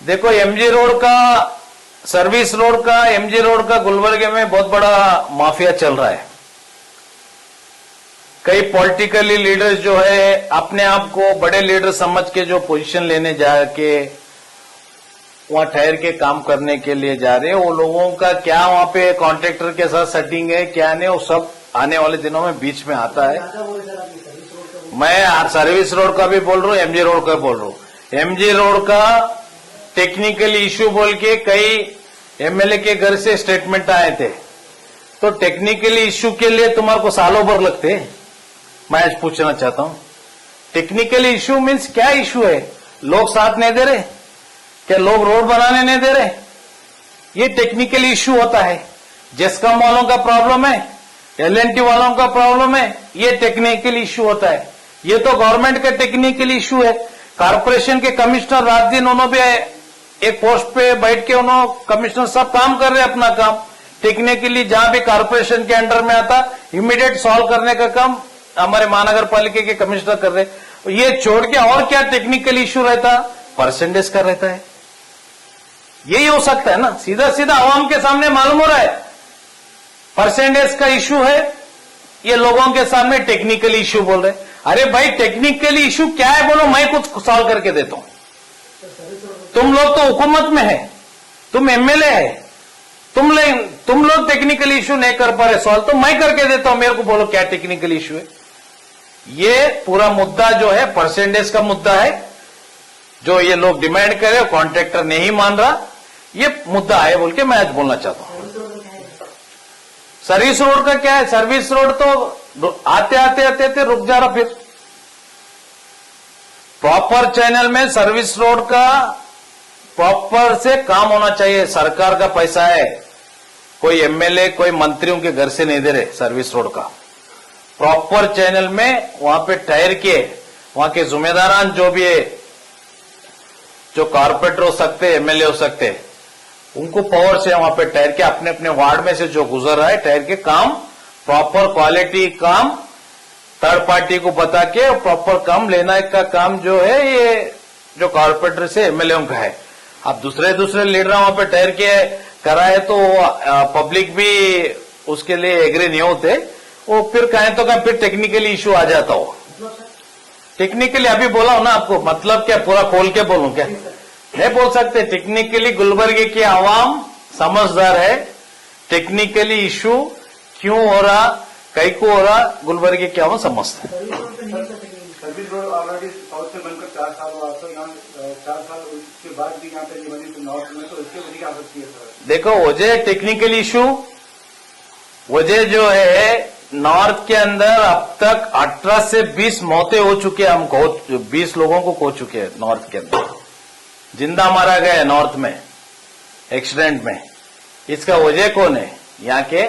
देखो MG road का, service road का, एमजी रोड का गुलबर्गे में बहुत बड़ा माफिया चल रहा है। कई पॉलिटिकली लीडर्स जो है अपने आप को बड़े लीडर समझ के जो पोजीशन लेने जाके वहां ठहर के काम करने के लिए जा रहे हैं, वो लोगों का क्या वहां पे कॉन्ट्रैक्टर के साथ सेटिंग है क्या नहीं, वो सब आने वाले दिनों में बीच में आता है। मैं सर्विस रोड का भी बोल रहा हूं, एमजी रोड का बोल रहा हूं। एमजी रोड का टेक्निकल इश्यू बोल के कई एमएलए के घर से स्टेटमेंट आए थे, तो टेक्निकली इश्यू के लिए तुम्हारे को सालों भर लगते। मैं आज पूछना चाहता हूं, टेक्निकल इश्यू मीन्स क्या इश्यू है? लोग साथ नहीं दे रहे क्या? लोग रोड बनाने नहीं दे रहे? ये टेक्निकल इश्यू होता है। जेस्कॉम वालों का प्रॉब्लम है, एलएनटी वालों का प्रॉब्लम है, ये टेक्निकल इश्यू होता है। ये तो गवर्नमेंट का टेक्निकल इश्यू है। कारपोरेशन के कमिश्नर रात दिन उन्होंने भी एक पोस्ट पे बैठ के उन्होंने कमिश्नर सब काम कर रहे हैं अपना काम टेक्निकली, जहां भी कारपोरेशन के अंडर में आता इमीडिएट सॉल्व करने का काम हमारे महानगर पालिका के कमिश्नर कर रहे। ये छोड़ के और क्या टेक्निकल इश्यू रहता? परसेंटेज का रहता है। यही हो सकता है ना, सीधा सीधा आवाम के सामने मालूम हो रहा है परसेंटेज का इश्यू है, ये लोगों के सामने टेक्निकल इश्यू बोल रहे। अरे भाई टेक्निकल इश्यू क्या है बोलो, मैं कुछ सॉल्व करके देता हूं। तुम लोग तो हुकूमत में है, तुम एमएलए है, तुम लोग टेक्निकल इश्यू नहीं कर पा रहे सॉल्व, तो मैं करके देता हूं। मेरे को बोलो क्या टेक्निकल इश्यू है? ये पूरा मुद्दा जो है परसेंटेज का मुद्दा है, जो ये लोग डिमांड करे, कॉन्ट्रैक्टर नहीं मान रहा, ये मुद्दा है बोल के मैं आज बोलना चाहता हूं। सर्विस रोड का क्या है? सर्विस रोड तो आते आते रुक जा रहा। फिर प्रॉपर चैनल में सर्विस रोड का प्रॉपर से काम होना चाहिए। सरकार का पैसा है, कोई एमएलए कोई मंत्रियों के घर से नहीं दे रहे। सर्विस रोड का प्रॉपर चैनल में वहां पे ठहर के वहां के जिम्मेदारान जो भी है, जो कॉर्पोरेटर हो सकते, एमएलए हो सकते, उनको पावर से वहां पे ठहर के अपने अपने वार्ड में से जो गुजर रहा है ठहर के काम, प्रॉपर क्वालिटी काम थर्ड पार्टी को बता के प्रॉपर काम लेना का काम जो है ये जो कॉर्पोरेटर से एमएलए का है। अब दूसरे लीडर वहां पे ठहर के कराए तो पब्लिक भी उसके लिए एग्री नहीं होते, वो फिर कहें तो क्या फिर टेक्निकली इश्यू आ जाता हो। टेक्निकली अभी बोला हूं ना आपको, मतलब क्या पूरा खोल के बोलूं क्या? नहीं बोल सकते। टेक्निकली गुलबर्गे की आवाम समझदार है, टेक्निकली इश्यू क्यों हो रहा, कई को हो रहा, गुलबर्गे की आवाम समझते हैं। सर्विस रोड ऑलरेडी साउथ से बनकर 4 साल हुआ, तो यहाँ 4 साल उसके बाद भी यहाँ पे बनी तो नॉर्थ में, तो इसकी वजह क्या सकती है सर? देखो वजह टेक्निकल इश्यू, वजह जो है नॉर्थ के अंदर अब तक 18 से 20 मौतें हो चुकी है। हम 20 लोगों को खो चुके हैं नॉर्थ के अंदर, जिंदा मारा गया है नॉर्थ में एक्सीडेंट में। इसका वजह कौन है? यहाँ के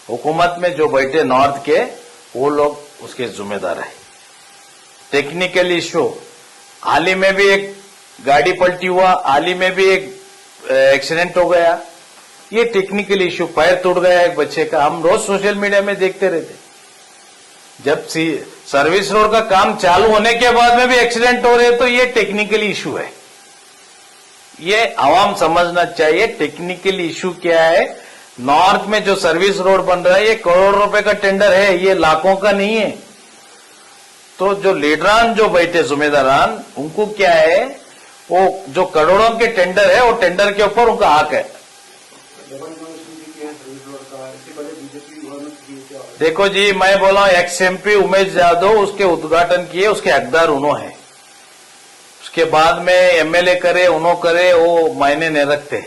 हुकूमत में जो बैठे नॉर्थ के, वो लोग उसके जिम्मेदार है। टेक्निकल इश्यू, हाल ही में भी एक गाड़ी पलटी हुआ, हाल ही में भी एक एक्सीडेंट हो गया, ये टेक्निकल इश्यू। पैर टूट गया एक बच्चे का, हम रोज सोशल मीडिया में देखते रहते। जब सर्विस रोड का काम चालू होने के बाद में भी एक्सीडेंट हो रहे हैं, तो ये टेक्निकल इश्यू है। ये आवाम समझना चाहिए टेक्निकल इश्यू क्या है। नॉर्थ में जो सर्विस रोड बन रहा है ये करोड़ रुपए का टेंडर है, ये लाखों का नहीं है। तो जो लीडरान जो बैठे जिम्मेदारान, उनको क्या है, वो जो करोड़ों के टेंडर है, वो टेंडर के ऊपर उनका हक है। देखो जी, मैं बोला एक्स एमपी उमेश यादव उसके उद्घाटन किए, उसके हकदार उन्होंने है। उसके बाद में एमएलए करे उन्होंने करे, वो मायने नहीं रखते।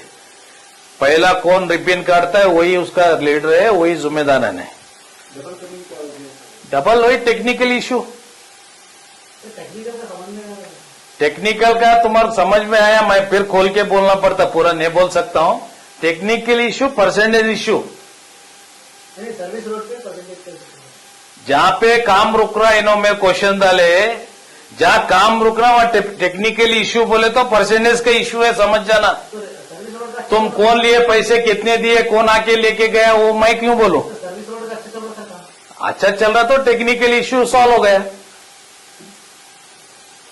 पहला कौन रिबिन काटता है वही उसका लीडर है, वही जिम्मेदार है। डबल वही टेक्निकल इश्यू। टेक्निकल का तुम्हारे समझ में आया? मैं फिर खोल के बोलना पड़ता, पूरा नहीं बोल सकता हूं। Technical issue, percentage issue, service road पे परसेंटेज जहां पे काम रुक रहा है, इन्होंने मेरे क्वेश्चन डाले, जहां काम रुक रहा वहां टेक्निकल इश्यू बोले तो परसेंटेज का इश्यू है, समझ जाना। तुम कौन लिए पैसे, कितने दिए, कौन आके लेके गया, वो मैं क्यों बोलूं? सर्विस रोड का अच्छा चल रहा तो टेक्निकल इश्यू सॉल्व हो गया।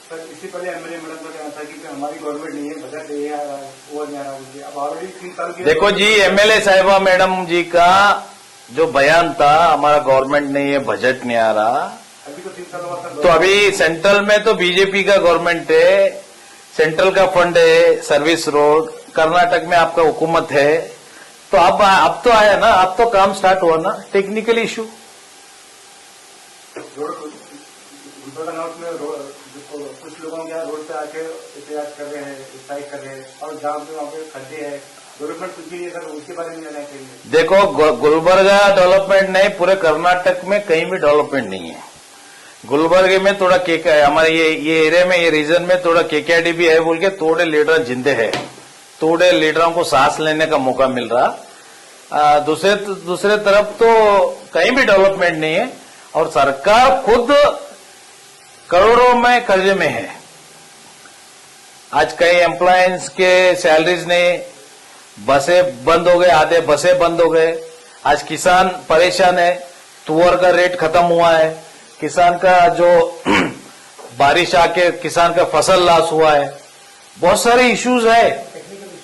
सर इससे पहले एमएलए मैडम का कहना था कि हमारी गवर्नमेंट नहीं है, बजट नहीं है, रहा है, वो नहीं आ रहा मुझे। अब ऑलरेडी 3 साल की देखो जी, एमएलए साहिबा मैडम जी का जो बयान था, हमारा गवर्नमेंट ने ये बजट नहीं आ रहा, अभी तो 3 साल हुआ सर। तो अभी सेंट्रल में तो बीजेपी का गवर्नमेंट है, सेंट्रल का फंड है, सर्विस रोड, कर्नाटक में आपका हुकूमत है, तो अब तो आया ना, अब तो काम स्टार्ट हुआ ना। Technical issue road Gulbarga north में कुछ लोगों के यहाँ रोड पे आके एहतियात कर रहे हैं, स्ट्राइक कर रहे हैं, और जहाँ पे वहाँ पे खड्डे हैं, डेवलपमेंट कुछ भी नहीं है सर, उसके बारे में जाना चाहिए। देखो, गुलबर्गा डेवलपमेंट नहीं, पूरे कर्नाटक में कहीं भी डेवलपमेंट नहीं है। गुलबर्गे में थोड़ा हमारे ये एरिया में, ये रीजन में थोड़ा केकेआरडी भी है बोल के थोड़े लीडर जिंदे हैं, थोड़े लीडरों को सांस लेने का मौका मिल रहा। दूसरे तरफ तो कहीं भी डेवलपमेंट नहीं है, और सरकार खुद करोड़ों में कर्जे में है। आज कई एम्प्लॉयज के सैलरीज ने, बसें बंद हो गए, आधे बसें बंद हो गए। आज किसान परेशान है, तुअर का रेट खत्म हुआ है, किसान का जो बारिश आके किसान का फसल लॉस हुआ है, बहुत सारे इश्यूज है। Technical issue.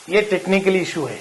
ये टेक्निकल इशू है।